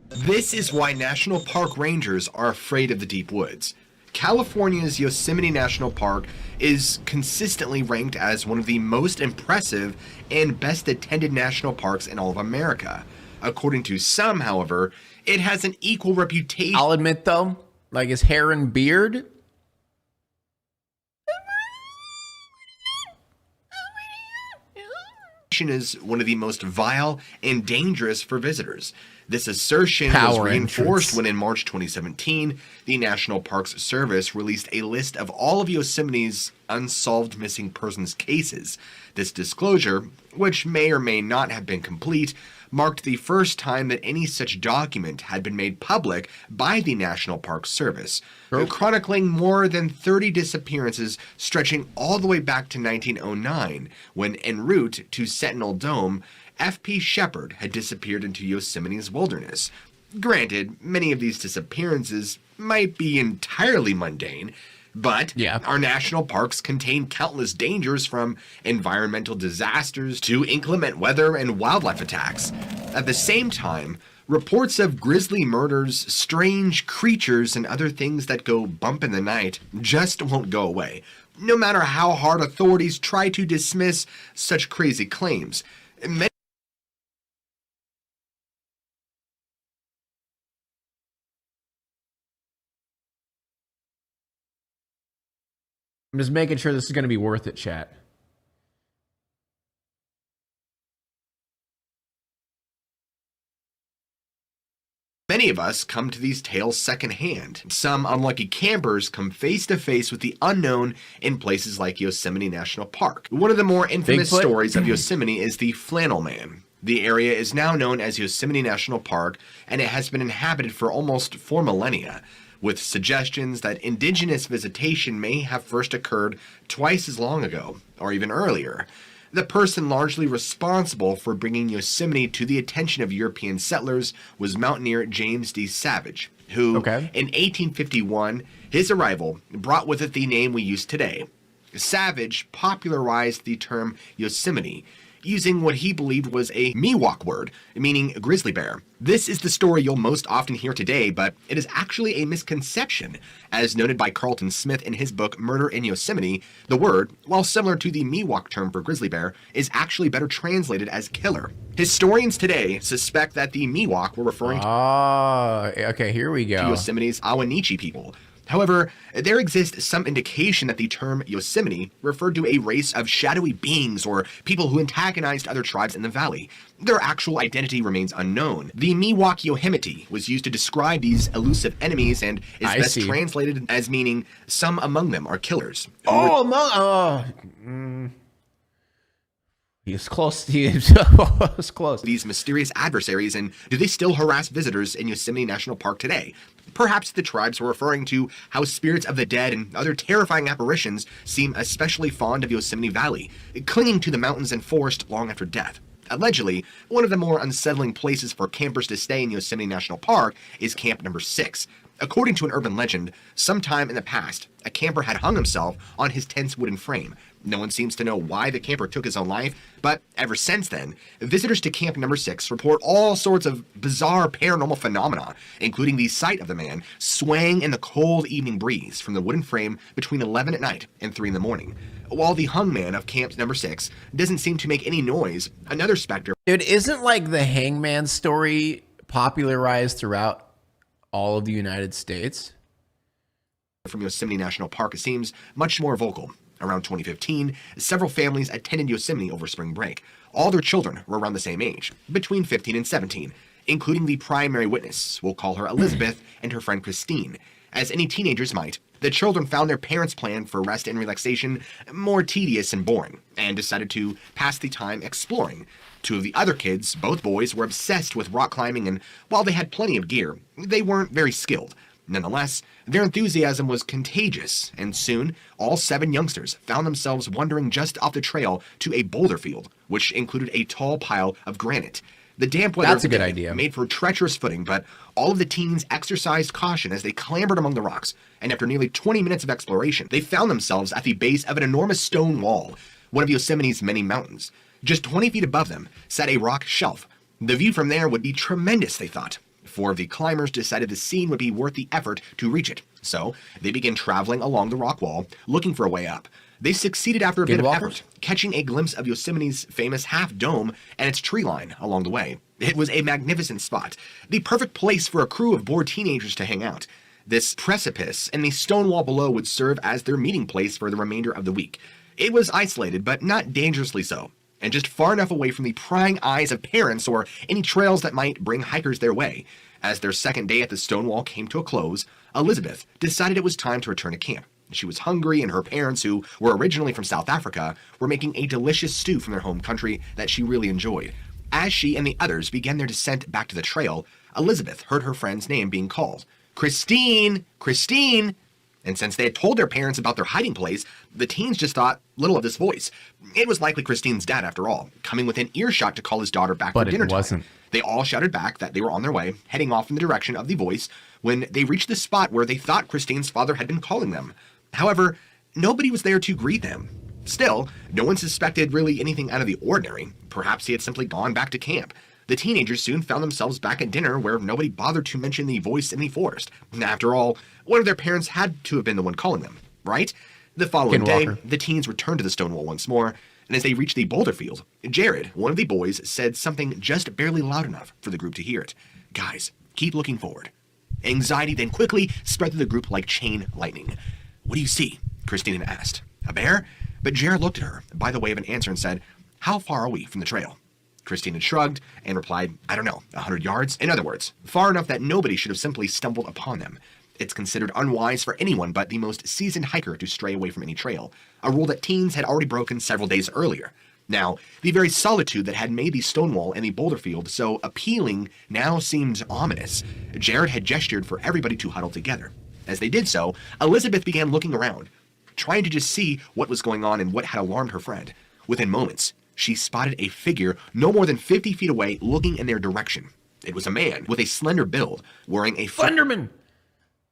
This is why national park rangers are afraid of the deep woods. California's Yosemite National Park is consistently ranked as one of the most impressive and best attended national parks in all of America. According to some, however, it has an equal reputation. I'll admit though, like his hair and beard, is one of the most vile and dangerous for visitors. This assertion was reinforced when in March 2017, the National Parks Service released a list of all of Yosemite's unsolved missing persons cases. This disclosure, which may or may not have been complete, marked the first time that any such document had been made public by the National Park Service, chronicling more than 30 disappearances stretching all the way back to 1909, when en route to Sentinel Dome, F.P. Shepard had disappeared into Yosemite's wilderness. Granted, many of these disappearances might be entirely mundane, but our national parks contain countless dangers, from environmental disasters to inclement weather and wildlife attacks. At the same time, reports of grisly murders, strange creatures, and other things that go bump in the night just won't go away, no matter how hard authorities try to dismiss such crazy claims. I'm just making sure this is going to be worth it, chat. Many of us come to these tales secondhand. Some unlucky campers come face to face with the unknown in places like Yosemite National Park. One of the more infamous Bigfoot? stories of Yosemite is the Flannel Man. The area is now known as Yosemite National Park, and it has been inhabited for almost 4 millennia, with suggestions that indigenous visitation may have first occurred twice as long ago, or even earlier. The person largely responsible for bringing Yosemite to the attention of European settlers was mountaineer James D. Savage, who, in 1851, his arrival brought with it the name we use today. Savage popularized the term Yosemite, using what he believed was a Miwok word, meaning grizzly bear. This is the story you'll most often hear today, but it is actually a misconception. As noted by Carlton Smith in his book Murder in Yosemite, the word, while similar to the Miwok term for grizzly bear, is actually better translated as killer. Historians today suspect that the Miwok were referring okay, here we go. to Yosemite's Awanichi people. However, there exists some indication that the term Yosemite referred to a race of shadowy beings or people who antagonized other tribes in the valley. Their actual identity remains unknown. The Miwok Yosemite was used to describe these elusive enemies and is best translated as meaning some among them are killers. He was close. He was close. These mysterious adversaries, and do they still harass visitors in Yosemite National Park today? Perhaps the tribes were referring to how spirits of the dead and other terrifying apparitions seem especially fond of Yosemite Valley, clinging to the mountains and forest long after death. Allegedly, one of the more unsettling places for campers to stay in Yosemite National Park is Camp Number 6. According to an urban legend, sometime in the past, a camper had hung himself on his tent's wooden frame. No one seems to know why the camper took his own life, but ever since then, visitors to Camp Number 6 report all sorts of bizarre paranormal phenomena, including the sight of the man swaying in the cold evening breeze from the wooden frame between 11 at night and 3 in the morning. While the hangman of Camp Number 6 doesn't seem to make any noise, another specter... Dude, isn't like the hangman story popularized throughout all of the United States? From Yosemite National Park seems much more vocal. Around 2015, several families attended Yosemite over spring break. All their children were around the same age, between 15 and 17, including the primary witness, we'll call her Elizabeth, and her friend Christine. As any teenagers might, the children found their parents' plan for rest and relaxation more tedious and boring, and decided to pass the time exploring. 2 of the other kids, both boys, were obsessed with rock climbing, and while they had plenty of gear, they weren't very skilled. Nonetheless, their enthusiasm was contagious, and soon, all 7 youngsters found themselves wandering just off the trail to a boulder field, which included a tall pile of granite. The damp weather made for treacherous footing, but all of the teens exercised caution as they clambered among the rocks, and after nearly 20 minutes of exploration, they found themselves at the base of an enormous stone wall, one of Yosemite's many mountains. Just 20 feet above them sat a rock shelf. The view from there would be tremendous, they thought. 4 of the climbers decided the scene would be worth the effort to reach it, so they began traveling along the rock wall, looking for a way up. They succeeded after a bit of effort, catching a glimpse of Yosemite's famous half dome and its tree line along the way. It was a magnificent spot, the perfect place for a crew of bored teenagers to hang out. This precipice and the stone wall below would serve as their meeting place for the remainder of the week. It was isolated, but not dangerously so, and just far enough away from the prying eyes of parents or any trails that might bring hikers their way. As their second day at the stone wall came to a close, Elizabeth decided it was time to return to camp. She was hungry, and her parents, who were originally from South Africa, were making a delicious stew from their home country that she really enjoyed. As she and the others began their descent back to the trail, Elizabeth heard her friend's name being called. Christine! Christine! And since they had told their parents about their hiding place, the teens just thought little of this voice. It was likely Christine's dad, after all, coming within earshot to call his daughter back for dinner time. They all shouted back that they were on their way, heading off in the direction of the voice, when they reached the spot where they thought Christine's father had been calling them. However, nobody was there to greet them. Still, no one suspected really anything out of the ordinary. Perhaps he had simply gone back to camp. The teenagers soon found themselves back at dinner where nobody bothered to mention the voice in the forest. After all, one of their parents had to have been the one calling them, right? The following day, the teens returned to the stone wall once more, and as they reached the boulder field, Jared, one of the boys, said something just barely loud enough for the group to hear it. Guys, keep looking forward. Anxiety then quickly spread through the group like chain lightning. What do you see? Christine asked. A bear? But Jared looked at her by the way of an answer and said, how far are we from the trail? Christine shrugged and replied, I don't know, 100 yards? In other words, far enough that nobody should have simply stumbled upon them. It's considered unwise for anyone but the most seasoned hiker to stray away from any trail, a rule that teens had already broken several days earlier. Now, the very solitude that had made the stone wall and the boulder field so appealing now seemed ominous. Jared had gestured for everybody to huddle together. As they did so, Elizabeth began looking around, trying to just see what was going on and what had alarmed her friend. Within moments, she spotted a figure no more than 50 feet away looking in their direction. It was a man with a slender build, wearing a Slenderman!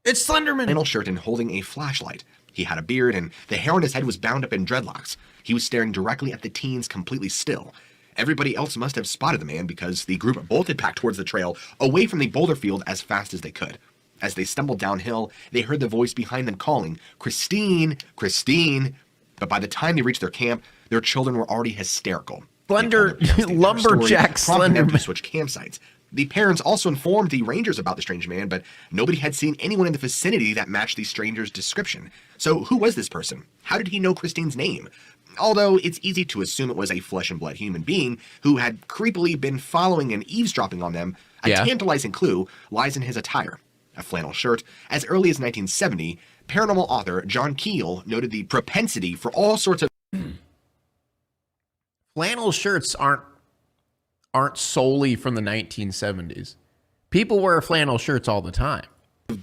It's Slenderman! Flannel shirt and holding a flashlight. He had a beard, and the hair on his head was bound up in dreadlocks. He was staring directly at the teens, completely still. Everybody else must have spotted the man because the group bolted back towards the trail, away from the boulder field as fast as they could. As they stumbled downhill, they heard the voice behind them calling, Christine! Christine! But by the time they reached their camp, their children were already hysterical. Lumberjack Slenderman. To switch campsites. The parents also informed the rangers about the strange man, but nobody had seen anyone in the vicinity that matched the stranger's description. So who was this person? How did he know Christine's name? Although it's easy to assume it was a flesh and blood human being who had creepily been following and eavesdropping on them, a tantalizing clue lies in his attire. A flannel shirt. As early as 1970, paranormal author John Keel noted the propensity for all sorts of flannel shirts aren't solely from the 1970s. People wear flannel shirts all the time.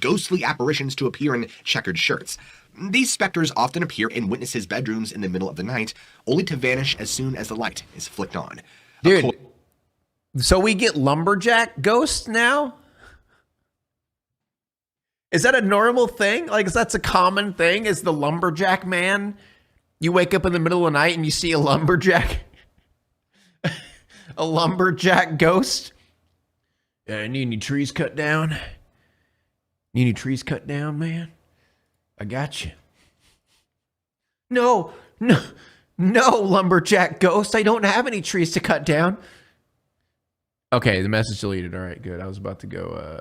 Ghostly apparitions to appear in checkered shirts. These specters often appear in witnesses' bedrooms in the middle of the night, only to vanish as soon as the light is flicked on. Dude, so we get lumberjack ghosts now? Is that a normal thing? Like, is that's a common thing? Is the lumberjack man? You wake up in the middle of the night and you see a lumberjack, a lumberjack ghost. Yeah, I need any trees cut down. Need any trees cut down, man? I got you. No, lumberjack ghost. I don't have any trees to cut down. Okay, the message deleted. All right, good. I was about to go.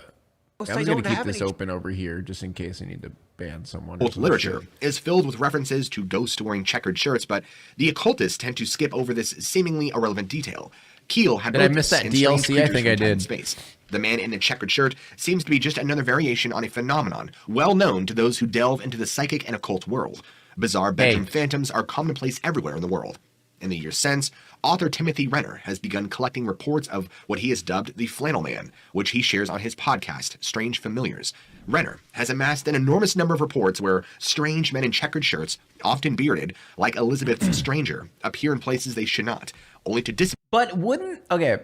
I was going to keep this open over here just in case I need to ban someone. Occult literature is filled with references to ghosts wearing checkered shirts, but the occultists tend to skip over this seemingly irrelevant detail. Keel had Did I miss that DLC? I think I did. Space. The man in the checkered shirt seems to be just another variation on a phenomenon well known to those who delve into the psychic and occult world. Bizarre bedroom phantoms are commonplace everywhere in the world. In the years since, author Timothy Renner has begun collecting reports of what he has dubbed the Flannel Man, which he shares on his podcast, Strange Familiars. Renner has amassed an enormous number of reports where strange men in checkered shirts, often bearded, like Elizabeth's stranger, appear in places they should not, only to disappear. But wouldn't... Okay,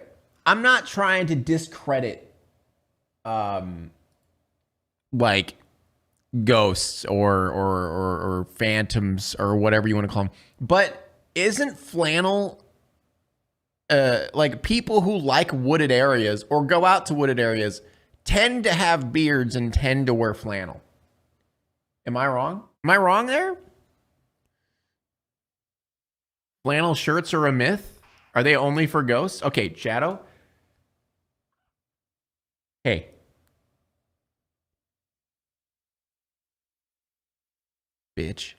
I'm not trying to discredit, like, ghosts or phantoms or whatever you want to call them, but isn't flannel... like people who like wooded areas or go out to wooded areas tend to have beards and tend to wear flannel. Am I wrong? Am I wrong there? Flannel shirts are a myth? Are they only for ghosts? Okay, Shadow. Hey. Bitch.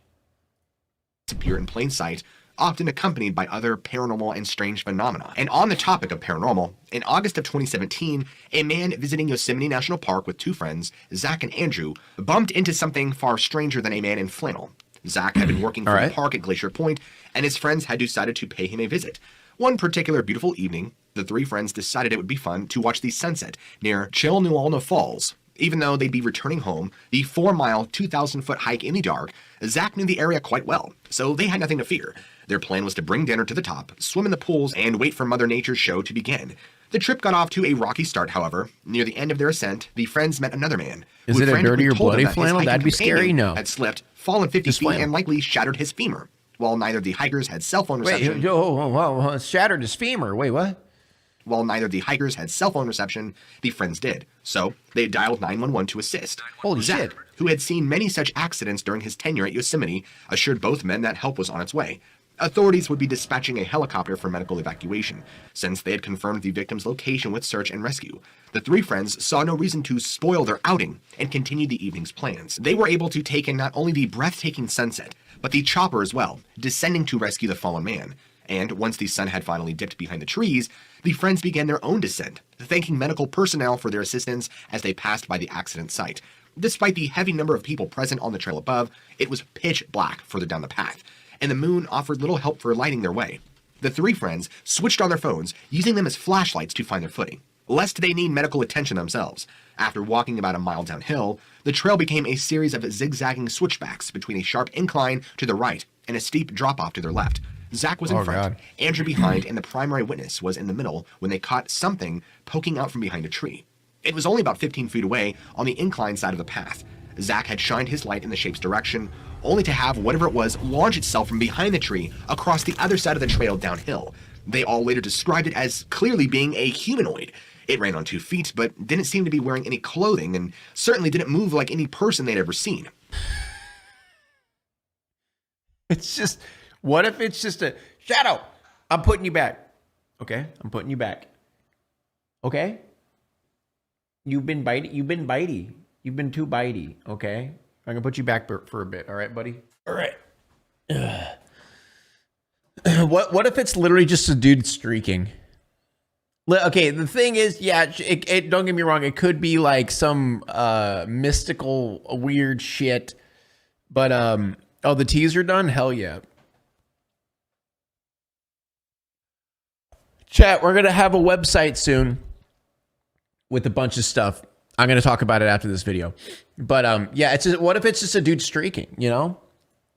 Appear in plain sight, often accompanied by other paranormal and strange phenomena. And on the topic of paranormal, in August of 2017, a man visiting Yosemite National Park with two friends, Zach and Andrew, bumped into something far stranger than a man in flannel. Zach had been working for the park at Glacier Point, and his friends had decided to pay him a visit. One particular beautiful evening, the three friends decided it would be fun to watch the sunset near Chilnualna Falls. Even though they'd be returning home, the 4-mile, 2,000-foot hike in the dark, Zach knew the area quite well, so they had nothing to fear. Their plan was to bring dinner to the top, swim in the pools, and wait for Mother Nature's show to begin. The trip got off to a rocky start, however. Near the end of their ascent, the friends met another man. Is it a dirty or bloody flannel? That'd be scary? No. Had slipped, fallen 50 feet, and likely shattered his femur. While neither of the hikers had cell phone reception... Shattered his femur. Wait, what? While neither of the hikers had cell phone reception, the friends did. So, they dialed 911 to assist. Holy Zach, shit. who had seen many such accidents during his tenure at Yosemite, assured both men that help was on its way. Authorities would be dispatching a helicopter for medical evacuation, since they had confirmed the victim's location with search and rescue. The three friends saw no reason to spoil their outing and continued the evening's plans. They were able to take in not only the breathtaking sunset, but the chopper as well, descending to rescue the fallen man. And once the sun had finally dipped behind the trees, the friends began their own descent, thanking medical personnel for their assistance as they passed by the accident site. Despite the heavy number of people present on the trail above, it was pitch black further down the path, and the moon offered little help for lighting their way. The three friends switched on their phones, using them as flashlights to find their footing, lest they need medical attention themselves. After walking about a mile downhill, the trail became a series of zigzagging switchbacks between a sharp incline to the right and a steep drop-off to their left. Zach was in front, Andrew behind, and the primary witness was in the middle when they caught something poking out from behind a tree. It was only about 15 feet away on the incline side of the path. Zach had shined his light in the shape's direction, only to have whatever it was launch itself from behind the tree across the other side of the trail downhill. They all later described it as clearly being a humanoid. It ran on 2 feet, but didn't seem to be wearing any clothing, and certainly didn't move like any person they'd ever seen. It's just... What if it's just a Shadow? I'm putting you back. Okay, I'm putting you back. Okay? You've been bitey. You've been bitey. You've been too bitey. Okay? I'm gonna put you back for a bit. All right, buddy? All right. What if it's literally just a dude streaking? Okay, the thing is, yeah, it don't get me wrong, it could be like some mystical weird shit. But oh, the teaser done? Hell yeah. Chat, we're going to have a website soon with a bunch of stuff. I'm going to talk about it after this video. But yeah, it's just, what if it's just a dude streaking, you know?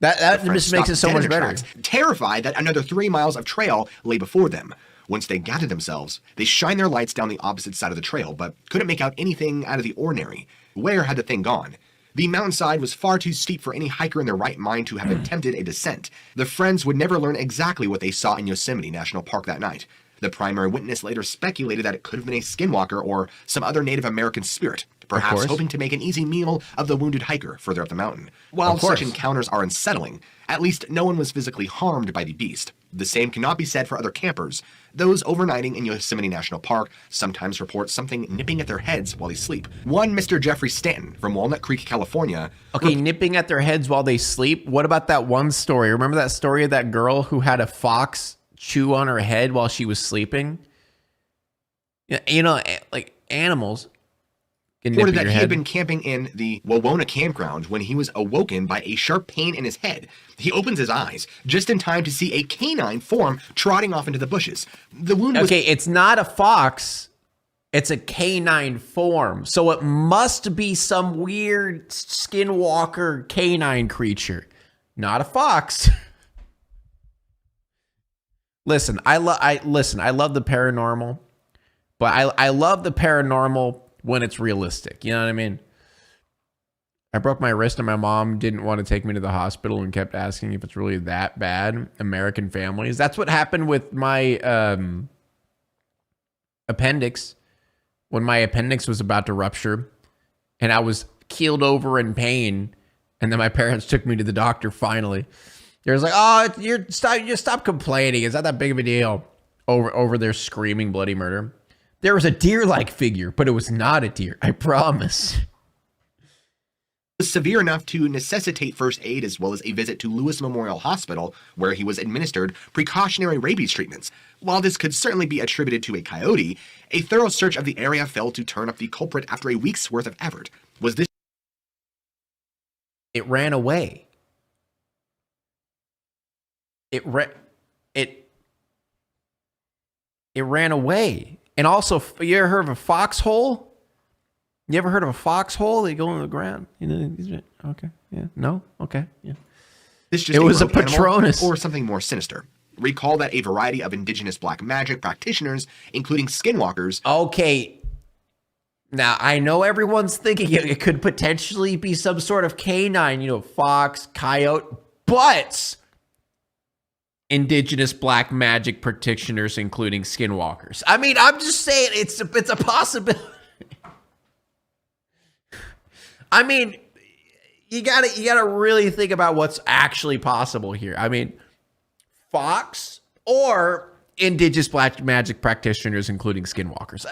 That just makes it so much better. Tracks, terrified that another 3 miles of trail lay before them. Once they gathered themselves, they shined their lights down the opposite side of the trail, but couldn't make out anything out of the ordinary. Where had the thing gone? The mountainside was far too steep for any hiker in their right mind to have attempted a descent. The friends would never learn exactly what they saw in Yosemite National Park that night. The primary witness later speculated that it could have been a skinwalker or some other Native American spirit, perhaps hoping to make an easy meal of the wounded hiker further up the mountain. While such encounters are unsettling, at least no one was physically harmed by the beast. The same cannot be said for other campers. Those overnighting in Yosemite National Park sometimes report something nipping at their heads while they sleep. One Mr. Jeffrey Stanton from Walnut Creek, California. Okay, nipping at their heads while they sleep? What about that one story? Remember that story of that girl who had a fox chew on her head while she was sleeping? You know, like animals can nip reported at that your he head. had been camping in the Wawona campground when he was awoken by a sharp pain in his head. He opens his eyes just in time to see a canine form trotting off into the bushes. The wound was... Okay, it's not a fox. It's a canine form. So it must be some weird skinwalker canine creature. Not a fox. Listen, I love the paranormal, but I love the paranormal when it's realistic. You know what I mean? I broke my wrist and my mom didn't want to take me to the hospital and kept asking if it's really that bad. American families. That's what happened with my appendix. when my appendix was about to rupture and I was keeled over in pain. And then my parents took me to the doctor finally. They was like, oh, you stop complaining. It's not that big of a deal over their screaming bloody murder. There was a deer-like figure, but it was not a deer. I promise. Was severe enough to necessitate first aid as well as a visit to Lewis Memorial Hospital, where he was administered precautionary rabies treatments. While this could certainly be attributed to a coyote, a thorough search of the area failed to turn up the culprit after a week's worth of effort. Was this? It ran away. It ran away. And also, you ever heard of a foxhole? You ever heard of a foxhole? They go in the ground. You know, okay, yeah, no, okay, yeah. It was a Patronus or something more sinister. Recall that a variety of indigenous black magic practitioners, including skinwalkers. Okay, now I know everyone's thinking it could potentially be some sort of canine, you know, fox, coyote, but indigenous black magic practitioners, including skinwalkers. I mean, I'm just saying it's a possibility. I mean, you gotta really think about what's actually possible here. I mean, fox or indigenous black magic practitioners, including skinwalkers.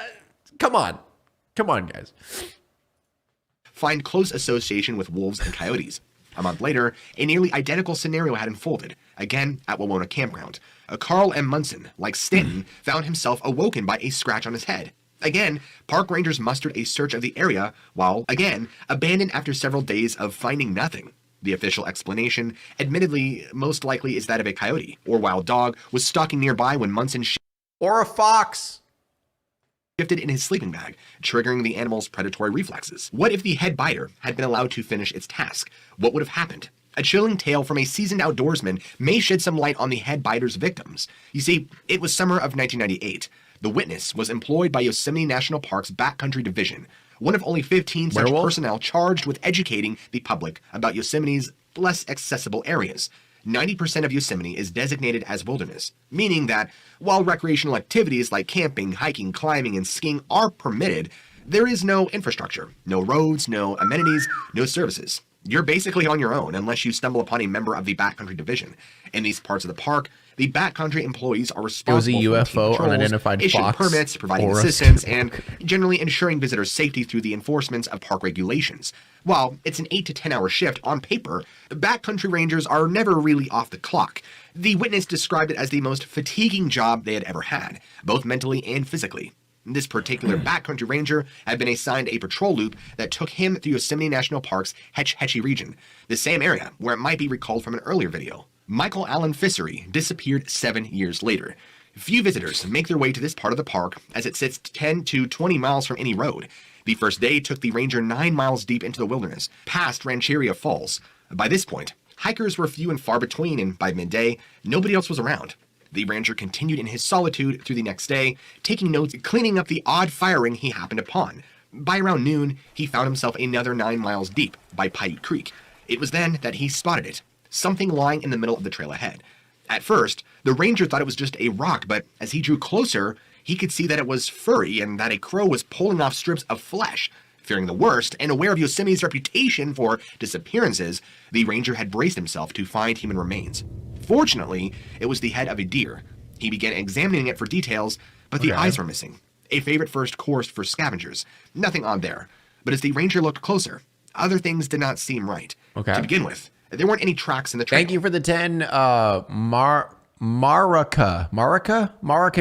Come on, guys. Find close association with wolves and coyotes. A month later, a nearly identical scenario had unfolded, again at Wawona Campground. Carl M. Munson, like Stanton, found himself awoken by a scratch on his head. Again, park rangers mustered a search of the area, while, again, abandoned after several days of finding nothing. The official explanation, admittedly, most likely is that of a coyote or wild dog was stalking nearby when Munson or a fox shifted in his sleeping bag, triggering the animal's predatory reflexes. What if the head biter had been allowed to finish its task? What would have happened? A chilling tale from a seasoned outdoorsman may shed some light on the head biter's victims. You see, it was summer of 1998. The witness was employed by Yosemite National Park's Backcountry Division, one of only 15 such personnel charged with educating the public about Yosemite's less accessible areas. 90% of Yosemite is designated as wilderness, meaning that while recreational activities like camping, hiking, climbing, and skiing are permitted, there is no infrastructure, no roads, no amenities, no services. You're basically on your own unless you stumble upon a member of the Backcountry Division. In these parts of the park, the backcountry employees are responsible for UFO, patrols, unidentified issuing fox, permits, providing assistance, and generally ensuring visitors' safety through the enforcement of park regulations. While it's an 8 to 10 hour shift on paper, backcountry rangers are never really off the clock. The witness described it as the most fatiguing job they had ever had, both mentally and physically. This particular backcountry ranger had been assigned a patrol loop that took him through Yosemite National Park's Hetch Hetchy region, the same area where it might be recalled from an earlier video. Michael Allen Fissery disappeared 7 years later. Few visitors make their way to this part of the park as it sits 10 to 20 miles from any road. The first day took the ranger 9 miles deep into the wilderness, past Rancheria Falls. By this point, hikers were few and far between, and by midday, nobody else was around. The ranger continued in his solitude through the next day, taking notes, cleaning up the odd firing he happened upon. By around noon, he found himself another 9 miles deep by Paiute Creek. It was then that he spotted it, something lying in the middle of the trail ahead. At first, the ranger thought it was just a rock, but as he drew closer, he could see that it was furry and that a crow was pulling off strips of flesh. Fearing the worst and aware of Yosemite's reputation for disappearances, the ranger had braced himself to find human remains. Fortunately, it was the head of a deer. He began examining it for details, but the eyes were missing. A favorite first course for scavengers. Nothing odd there. But as the ranger looked closer, other things did not seem right. To begin with, there weren't any tracks in the trail. Thank you for the 10, Marika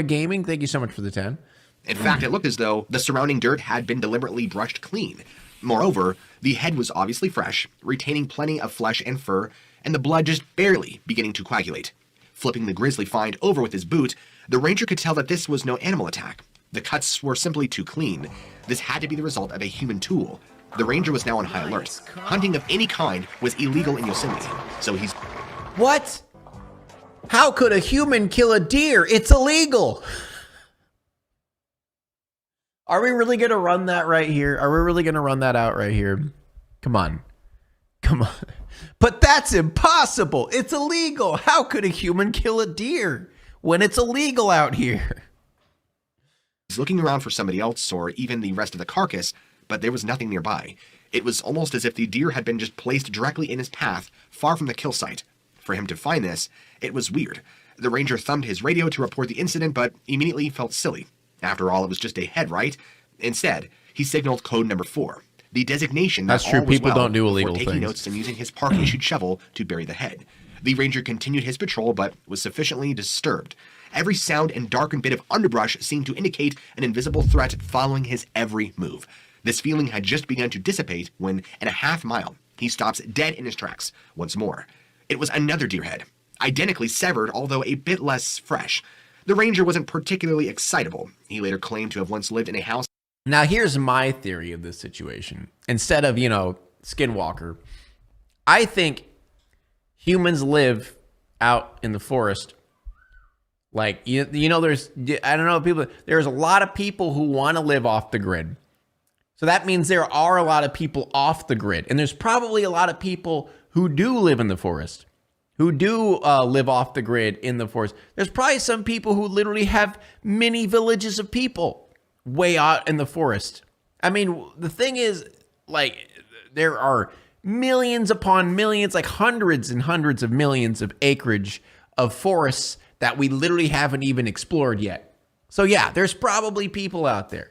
Gaming. Thank you so much for the 10. In fact, it looked as though the surrounding dirt had been deliberately brushed clean. Moreover, the head was obviously fresh, retaining plenty of flesh and fur, and the blood just barely beginning to coagulate. Flipping the grisly find over with his boot, the ranger could tell that this was no animal attack. The cuts were simply too clean. This had to be the result of a human tool. The ranger was now on high alert. Hunting of any kind was illegal in Yosemite, so he's... What? How could a human kill a deer? It's illegal! Are we really going to run that right here? Are we really going to run that out right here? Come on. But that's impossible. It's illegal. How could a human kill a deer when it's illegal out here? He was looking around for somebody else or even the rest of the carcass, but there was nothing nearby. It was almost as if the deer had been just placed directly in his path, far from the kill site. For him to find this, it was weird. The ranger thumbed his radio to report the incident, but immediately felt silly. After all, it was just a head, right? Instead, he signaled code number 4, the designation that That's true. all was People well don't do illegal before taking things. notes and using his park-issued shovel to bury the head. The ranger continued his patrol, but was sufficiently disturbed. Every sound and darkened bit of underbrush seemed to indicate an invisible threat following his every move. This feeling had just begun to dissipate when, in a half mile, he stops dead in his tracks once more. It was another deer head, identically severed, although a bit less fresh. The ranger wasn't particularly excitable. He later claimed to have once lived in a house. Now, here's my theory of this situation. Instead of, Skinwalker, I think humans live out in the forest. Like, there's a lot of people who want to live off the grid. So that means there are a lot of people off the grid. And there's probably a lot of people who do live in the forest, who do live off the grid in the forest. There's probably some people who literally have mini villages of people way out in the forest. I mean, the thing is, like, there are millions upon millions, like hundreds and hundreds of millions of acreage of forests that we literally haven't even explored yet. So yeah, there's probably people out there.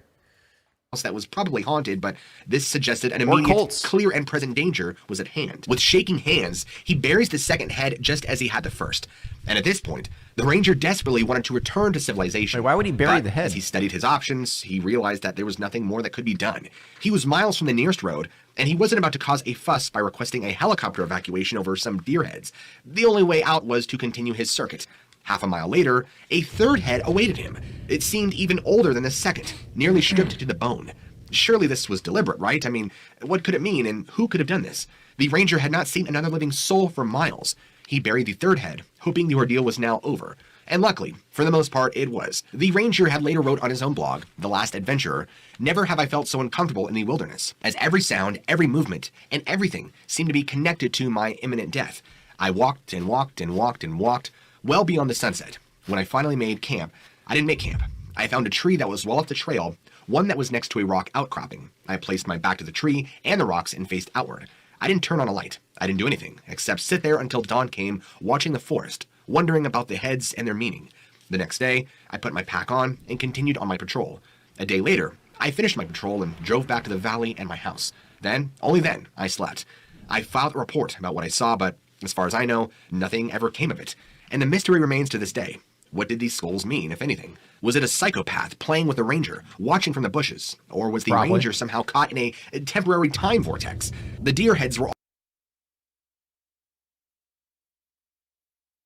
That was probably haunted, but this suggested an immediate, clear and present danger was at hand. With shaking hands, he buries the second head just as he had the first. And at this point, the ranger desperately wanted to return to civilization. Wait, why would he bury the head? As he studied his options, he realized that there was nothing more that could be done. He was miles from the nearest road, and he wasn't about to cause a fuss by requesting a helicopter evacuation over some deer heads. The only way out was to continue his circuit. Half a mile later, a third head awaited him. It seemed even older than the second, nearly stripped to the bone. Surely this was deliberate, right? I mean, what could it mean, and who could have done this? The ranger had not seen another living soul for miles. He buried the third head, hoping the ordeal was now over. And luckily, for the most part, it was. The ranger had later wrote on his own blog, The Last Adventurer, "Never have I felt so uncomfortable in the wilderness, as every sound, every movement, and everything seemed to be connected to my imminent death. I walked and walked and walked and walked, well beyond the sunset. When I finally made camp, I didn't make camp. I found a tree that was well up the trail, one that was next to a rock outcropping. I placed my back to the tree and the rocks and faced outward. I didn't turn on a light. I didn't do anything, except sit there until dawn came, watching the forest, wondering about the heads and their meaning. The next day, I put my pack on and continued on my patrol. A day later, I finished my patrol and drove back to the valley and my house. Then, only then, I slept. I filed a report about what I saw, but as far as I know, nothing ever came of it. And the mystery remains to this day. What did these skulls mean, if anything? Was it a psychopath playing with the ranger, watching from the bushes? Or was the ranger somehow caught in a temporary time vortex? The deer heads were...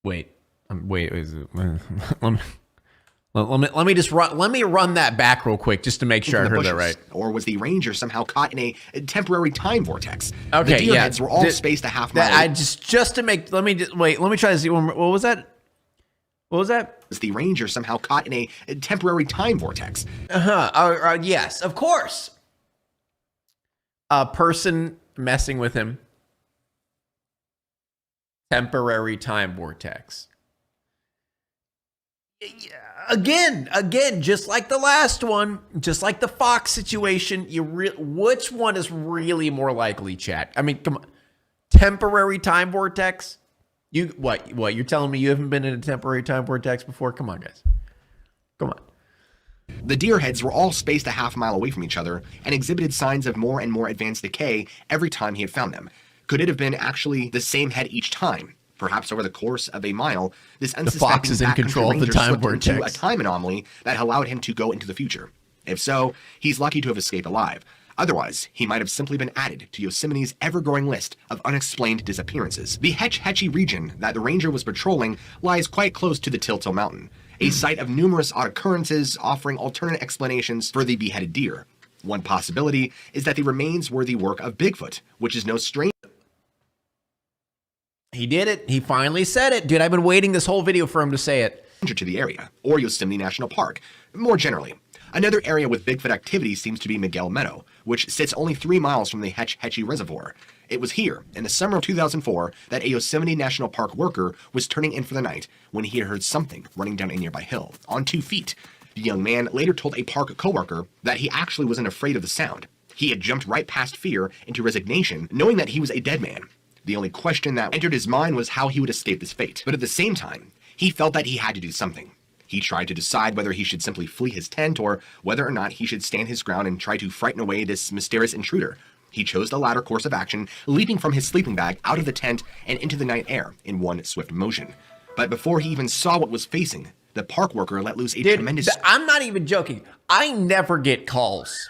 Wait, let me just run that back real quick just to make sure I heard that right. Or was the ranger somehow caught in a temporary time vortex? Okay, the deer heads were all spaced a half mile. Let me try to see one more. What was that? What was that? Was the ranger somehow caught in a temporary time vortex? Yes, of course. A person messing with him. Temporary time vortex. Again, just like the last one, just like the fox situation, which one is really more likely, chat? I mean, come on. Temporary time vortex? What? You're telling me you haven't been in a temporary time vortex before? Come on, guys. Come on. The deer heads were all spaced a half mile away from each other and exhibited signs of more and more advanced decay every time he had found them. Could it have been actually the same head each time? Perhaps over the course of a mile, this unsuspecting backcountry ranger slipped into a time anomaly that allowed him to go into the future. If so, he's lucky to have escaped alive. Otherwise, he might have simply been added to Yosemite's ever-growing list of unexplained disappearances. The Hetch Hetchy region that the ranger was patrolling lies quite close to the Tilto Mountain, a site of numerous odd occurrences offering alternate explanations for the beheaded deer. One possibility is that the remains were the work of Bigfoot, which is no stranger. He did it. He finally said it. Dude, I've been waiting this whole video for him to say it. To the area, or Yosemite National Park, more generally. Another area with Bigfoot activity seems to be Miguel Meadow, which sits only 3 miles from the Hetch Hetchy Reservoir. It was here, in the summer of 2004, that a Yosemite National Park worker was turning in for the night when he had heard something running down a nearby hill, on 2 feet. The young man later told a park coworker that he actually wasn't afraid of the sound. He had jumped right past fear into resignation, knowing that he was a dead man. The only question that entered his mind was how he would escape this fate. But at the same time, he felt that he had to do something. He tried to decide whether he should simply flee his tent or whether or not he should stand his ground and try to frighten away this mysterious intruder. He chose the latter course of action, leaping from his sleeping bag out of the tent and into the night air in one swift motion. But before he even saw what was facing, the park worker let loose a tremendous... I'm not even joking. I never get calls.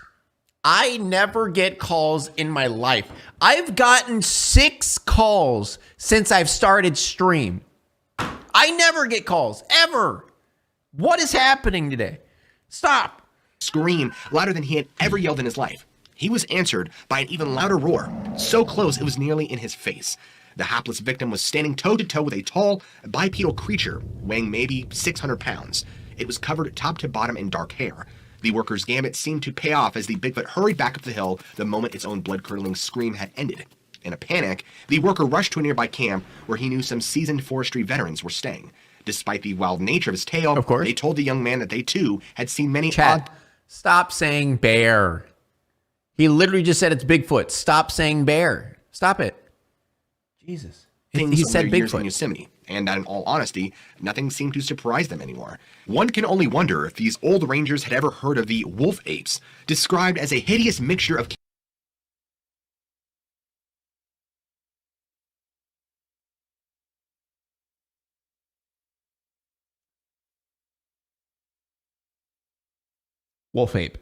I never get calls in my life. I've gotten 6 calls since I've started stream. I never get calls, ever. What is happening today? Stop. Scream louder than he had ever yelled in his life. He was answered by an even louder roar, so close it was nearly in his face. The hapless victim was standing toe-to-toe with a tall, bipedal creature weighing maybe 600 pounds. It was covered top to bottom in dark hair. The worker's gambit seemed to pay off as the Bigfoot hurried back up the hill the moment its own blood-curdling scream had ended. In a panic, the worker rushed to a nearby camp where he knew some seasoned forestry veterans were staying. Despite the wild nature of his tale, of course, they told the young man that they too had seen many odd... Stop saying bear. He literally just said it's Bigfoot. Stop saying bear. Stop it. Jesus. He said Bigfoot. In Yosemite, and that in all honesty, nothing seemed to surprise them anymore. One can only wonder if these old rangers had ever heard of the wolf apes, described as a hideous mixture of wolf ape.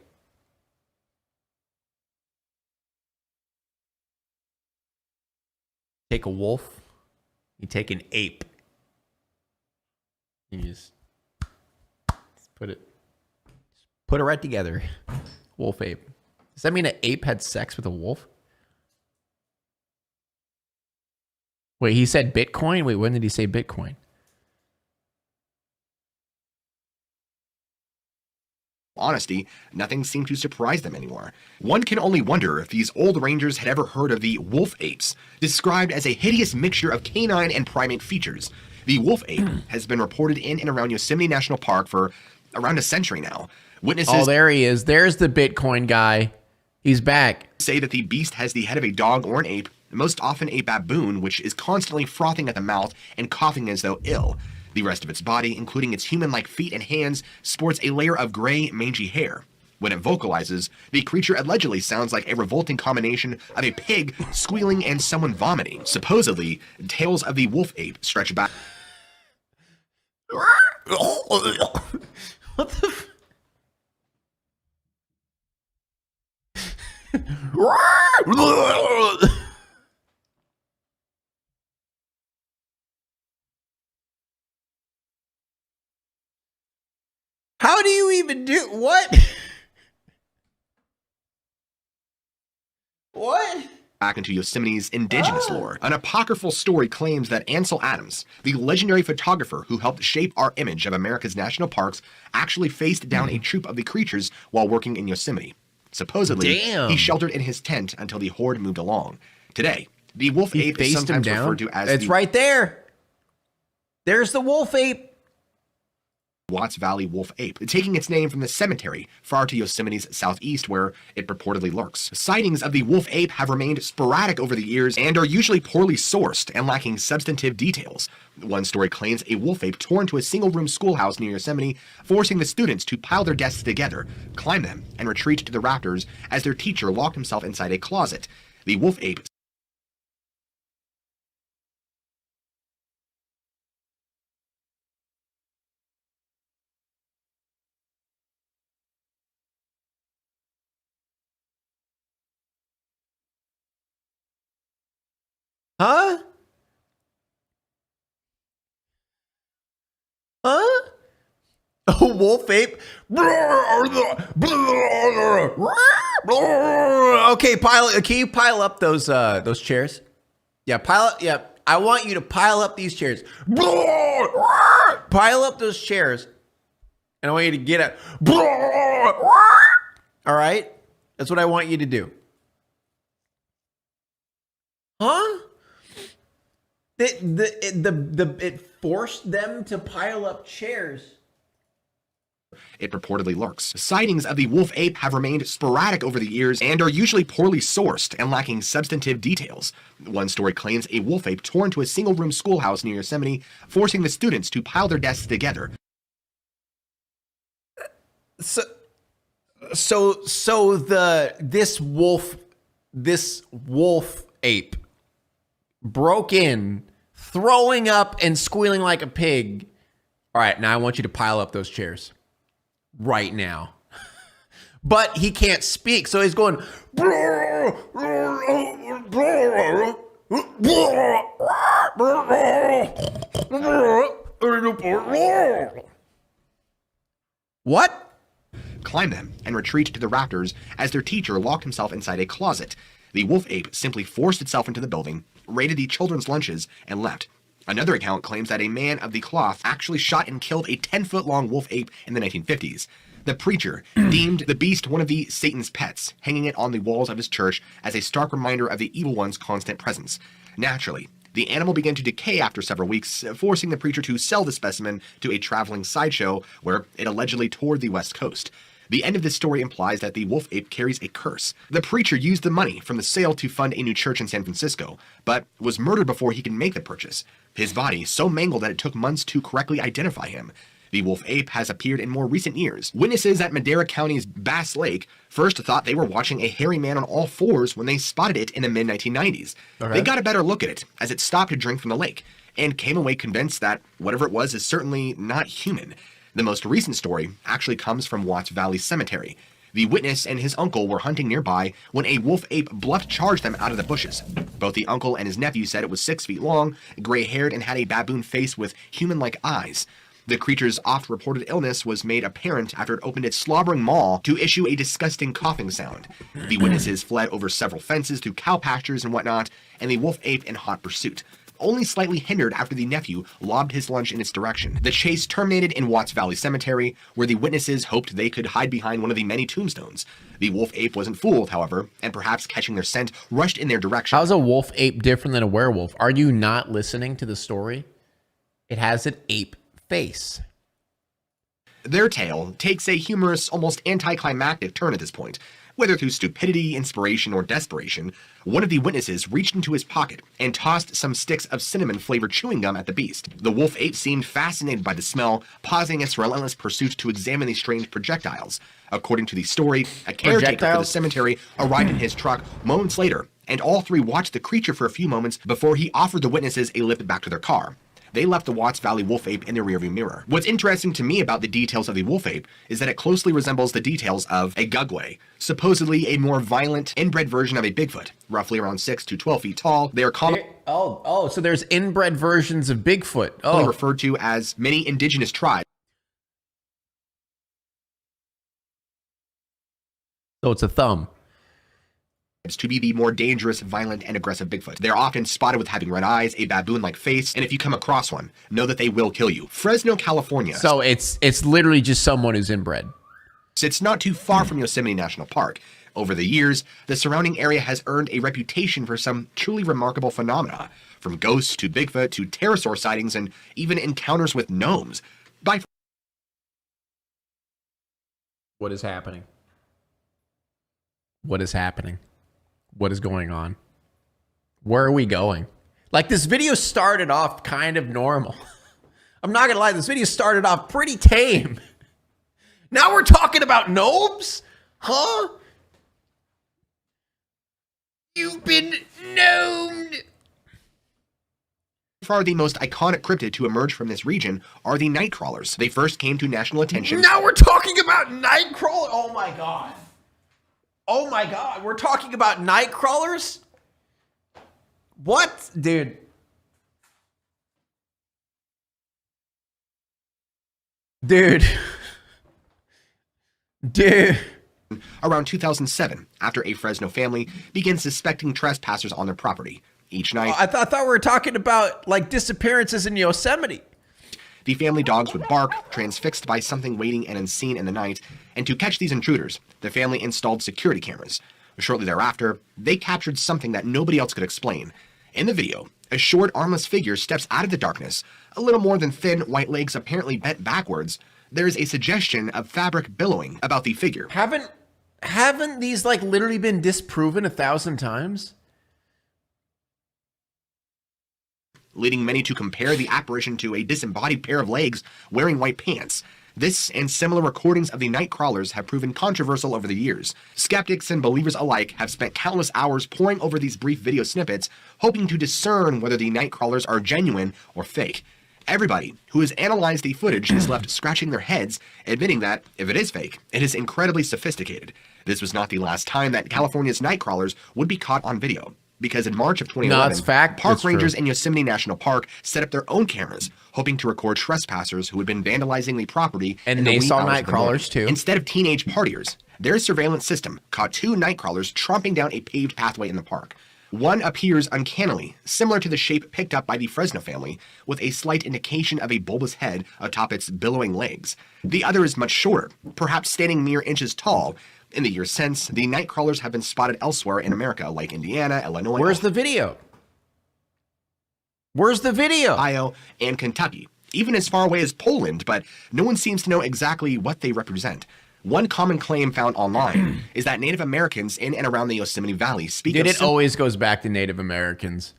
Take a wolf, you take an ape. You just put it right together. Wolf ape. Does that mean an ape had sex with a wolf? Wait, he said Bitcoin? Wait, when did he say Bitcoin? Honesty, nothing seemed to surprise them anymore. One can only wonder if these old rangers had ever heard of the wolf apes, described as a hideous mixture of canine and primate features. The wolf ape has been reported in and around Yosemite National Park for around a century now. Witnesses... Oh, there he is. There's the Bitcoin guy. He's back. ...say that the beast has the head of a dog or an ape, most often a baboon, which is constantly frothing at the mouth and coughing as though ill. The rest of its body, including its human-like feet and hands, sports a layer of gray, mangy hair. When it vocalizes, the creature allegedly sounds like a revolting combination of a pig squealing and someone vomiting. Supposedly, tales of the wolf ape stretch back... What the... How do you even do what? What? Back into Yosemite's indigenous lore. An apocryphal story claims that Ansel Adams, the legendary photographer who helped shape our image of America's national parks, actually faced down a troop of the creatures while working in Yosemite. Supposedly, he sheltered in his tent until the horde moved along. Today, the wolf ape is sometimes referred to as It's right there. There's the wolf ape. Watts Valley wolf ape, taking its name from the cemetery far to Yosemite's southeast where it purportedly lurks. Sightings of the wolf ape have remained sporadic over the years and are usually poorly sourced and lacking substantive details. One story claims a wolf ape tore into a single-room schoolhouse near Yosemite, forcing the students to pile their desks together, climb them, and retreat to the rafters as their teacher locked himself inside a closet. The wolf ape Huh? Huh? Oh, wolf ape. Okay, can you pile up those chairs? Yeah, pile up. Yeah, I want you to pile up these chairs. Pile up those chairs, and I want you to get up. All right, that's what I want you to do. Huh? It forced them to pile up chairs. it purportedly lurks. Sightings of the wolf ape have remained sporadic over the years and are usually poorly sourced and lacking substantive details. One story claims a wolf ape tore into a single-room schoolhouse near Yosemite, forcing the students to pile their desks together. This wolf ape broke in, throwing up and squealing like a pig. All right, now I want you to pile up those chairs right now. But he can't speak, so he's going. What? Climb them and retreat to the rafters as their teacher locked himself inside a closet. The wolf ape simply forced itself into the building, raided the children's lunches, and left. Another account claims that a man of the cloth actually shot and killed a 10-foot-long wolf ape in the 1950s. The preacher deemed the beast one of the Satan's pets, hanging it on the walls of his church as a stark reminder of the evil one's constant presence. Naturally, the animal began to decay after several weeks, forcing the preacher to sell the specimen to a traveling sideshow where it allegedly toured the West Coast. The end of this story implies that the wolf ape carries a curse. The preacher used the money from the sale to fund a new church in San Francisco, but was murdered before he could make the purchase. His body so mangled that it took months to correctly identify him. The wolf ape has appeared in more recent years. Witnesses at Madera County's Bass Lake first thought they were watching a hairy man on all fours when they spotted it in the mid-1990s. Okay. They got a better look at it as it stopped to drink from the lake, and came away convinced that whatever it was is certainly not human. The most recent story actually comes from Watts Valley Cemetery. The witness and his uncle were hunting nearby when a wolf ape bluff charged them out of the bushes. Both the uncle and his nephew said it was 6 feet long, gray-haired, and had a baboon face with human-like eyes. The creature's oft-reported illness was made apparent after it opened its slobbering maw to issue a disgusting coughing sound. The witnesses fled over several fences to cow pastures and whatnot, and the wolf ape in hot pursuit, only slightly hindered after the nephew lobbed his lunch in its direction. The chase terminated in Watts Valley Cemetery, where the witnesses hoped they could hide behind one of the many tombstones. The wolf ape wasn't fooled, however, and perhaps catching their scent, rushed in their direction. How's a wolf ape different than a werewolf? Are you not listening to the story? It has an ape face. Their tale takes a humorous, almost anticlimactic turn at this point. Whether through stupidity, inspiration, or desperation, one of the witnesses reached into his pocket and tossed some sticks of cinnamon-flavored chewing gum at the beast. The wolf ape seemed fascinated by the smell, pausing its relentless pursuit to examine the strange projectiles. According to the story, a caretaker for the cemetery arrived in his truck moments later, and all three watched the creature for a few moments before he offered the witnesses a lift back to their car. They left the Watts Valley wolf ape in their rearview mirror. What's interesting to me about the details of the wolf ape is that it closely resembles the details of a gugway, supposedly a more violent, inbred version of a Bigfoot, roughly around 6 to 12 feet tall. They are commonly so there's inbred versions of Bigfoot. Referred to as many indigenous tribes. So it's a thumb. To be the more dangerous, violent, and aggressive Bigfoot. They're often spotted with having red eyes, a baboon-like face, and if you come across one, know that they will kill you. Fresno, California. So it's literally just someone who's inbred. It's not too far from Yosemite National Park. Over the years, the surrounding area has earned a reputation for some truly remarkable phenomena, from ghosts to Bigfoot to pterosaur sightings and even encounters with gnomes. What is happening? What is happening? What is going on? Where are we going? Like, this video started off kind of normal. I'm not gonna lie, this video started off pretty tame. Now we're talking about gnomes? Huh? You've been gnomed. Far the most iconic cryptid to emerge from this region are the night crawlers. They first came to national attention. Now we're talking about night crawlers? Oh my God. Oh my God, we're talking about night crawlers? What? Dude. Around 2007, after a Fresno family began suspecting trespassers on their property. Each night... I thought we were talking about, like, disappearances in Yosemite. The family dogs would bark, transfixed by something waiting and unseen in the night, and to catch these intruders, the family installed security cameras. Shortly thereafter, they captured something that nobody else could explain. In the video, a short, armless figure steps out of the darkness, a little more than thin, white legs apparently bent backwards. there is a suggestion of fabric billowing about the figure. Haven't these like literally been disproven 1,000 times? Leading many to compare the apparition to a disembodied pair of legs wearing white pants. This and similar recordings of the night crawlers have proven controversial over the years. Skeptics and believers alike have spent countless hours poring over these brief video snippets, hoping to discern whether the night crawlers are genuine or fake. Everybody who has analyzed the footage is left scratching their heads, admitting that, if it is fake, it is incredibly sophisticated. This was not the last time that California's night crawlers would be caught on video, because in March of 2011, park rangers in Yosemite National Park set up their own cameras, hoping to record trespassers who had been vandalizing the property. And they saw night crawlers too. Instead of teenage partiers, their surveillance system caught 2 night crawlers tromping down a paved pathway in the park. One appears uncannily, similar to the shape picked up by the Fresno family, with a slight indication of a bulbous head atop its billowing legs. The other is much shorter, perhaps standing mere inches tall. In the years since, the night crawlers have been spotted elsewhere in America, like Indiana, Illinois. Where's the video? Where's the video? Ohio, and Kentucky, even as far away as Poland, but no one seems to know exactly what they represent. One common claim found online is that Native Americans in and around the Yosemite Valley speak of... It always goes back to Native Americans.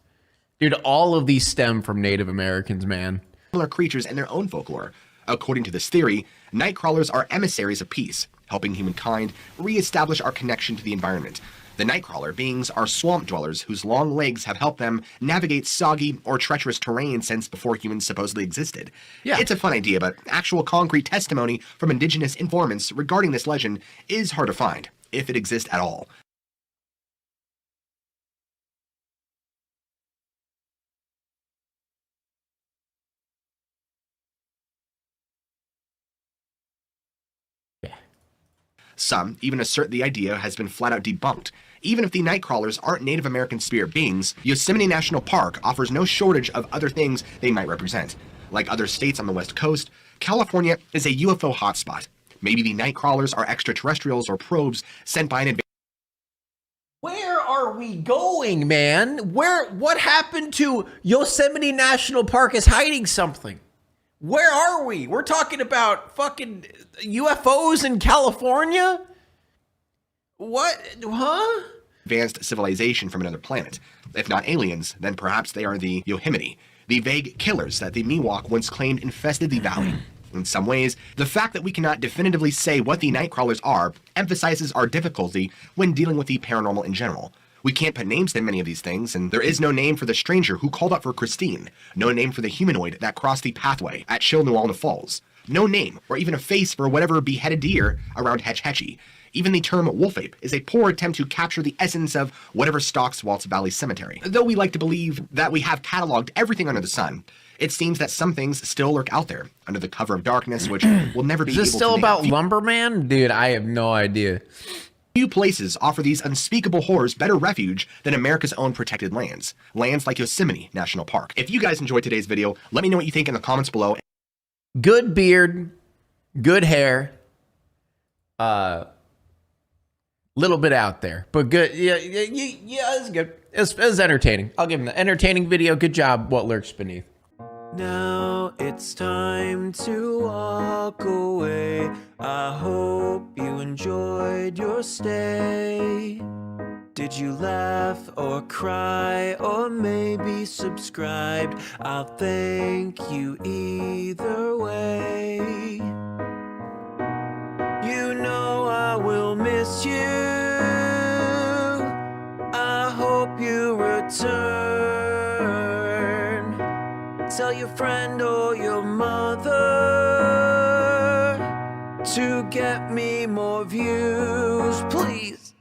Dude, all of these stem from Native Americans, man. ...similar creatures in their own folklore. According to this theory, night crawlers are emissaries of peace, helping humankind re-establish our connection to the environment. The nightcrawler beings are swamp dwellers whose long legs have helped them navigate soggy or treacherous terrain since before humans supposedly existed. Yeah. It's a fun idea, but actual concrete testimony from indigenous informants regarding this legend is hard to find, if it exists at all. Some even assert the idea has been flat out debunked. Even if the nightcrawlers aren't Native American spirit beings, Yosemite National Park offers no shortage of other things they might represent. Like other states on the West Coast, California is a UFO hotspot. Maybe the nightcrawlers are extraterrestrials or probes sent by an advanced... Where are we going, man? What happened to Yosemite National Park is hiding something? Where are we? We're talking about fucking UFOs in California? What? Huh? Advanced civilization from another planet. If not aliens, then perhaps they are the Yohimini, the vague killers that the Miwok once claimed infested the valley. In some ways, the fact that we cannot definitively say what the nightcrawlers are emphasizes our difficulty when dealing with the paranormal in general. We can't put names to many of these things, and there is no name for the stranger who called out for Christine, no name for the humanoid that crossed the pathway at Chilnualna Falls, no name or even a face for whatever beheaded deer around Hetch Hetchy. Even the term wolf ape is a poor attempt to capture the essence of whatever stalks Waltz Valley Cemetery. Though we like to believe that we have cataloged everything under the sun, it seems that some things still lurk out there under the cover of darkness, which will never be able to... Is this still about Lumberman? Dude, I have no idea. Few places offer these unspeakable horrors better refuge than America's own protected lands. Lands like Yosemite National Park. If you guys enjoyed today's video, let me know what you think in the comments below. Good beard, good hair, little bit out there, but good. Yeah, it's good. It's entertaining. I'll give him the entertaining video. Good job. What lurks beneath. Now it's time to walk away. I hope you enjoyed your stay. Did you laugh or cry or maybe subscribed? I'll thank you either way. You know I will miss you. I hope you return. Tell your friend or your mother to get me more views, please.